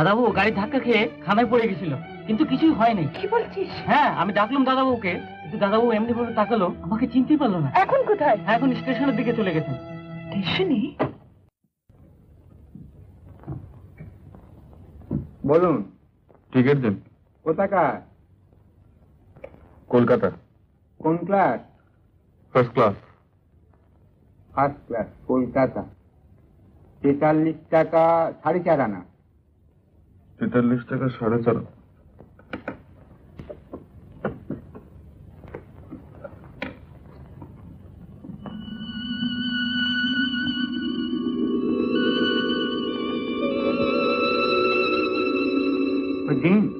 দাদাবাবু গাড়ি ধাক্কা খেয়ে খানায় পড়ে গেছিল, কিন্তু কিছুই হয়নি। কি বলছিস? হ্যাঁ, আমি ডাকলাম দাদাবাবুকে, কিন্তু দাদাবাবু এমনি ভাবে তাকালো, আমাকে চিনতেই পারলো না। এখন কোথায়? এখন স্টেশনের দিকে চলে গেছেন। স্টেশনে? বলুন। টিকিট দিন। কোথাকার? কলকাতা। কোন class? First class. First class, Kolkata. 43 টাকা 4.5 আনা। 43 টাকা 4.5। দিন।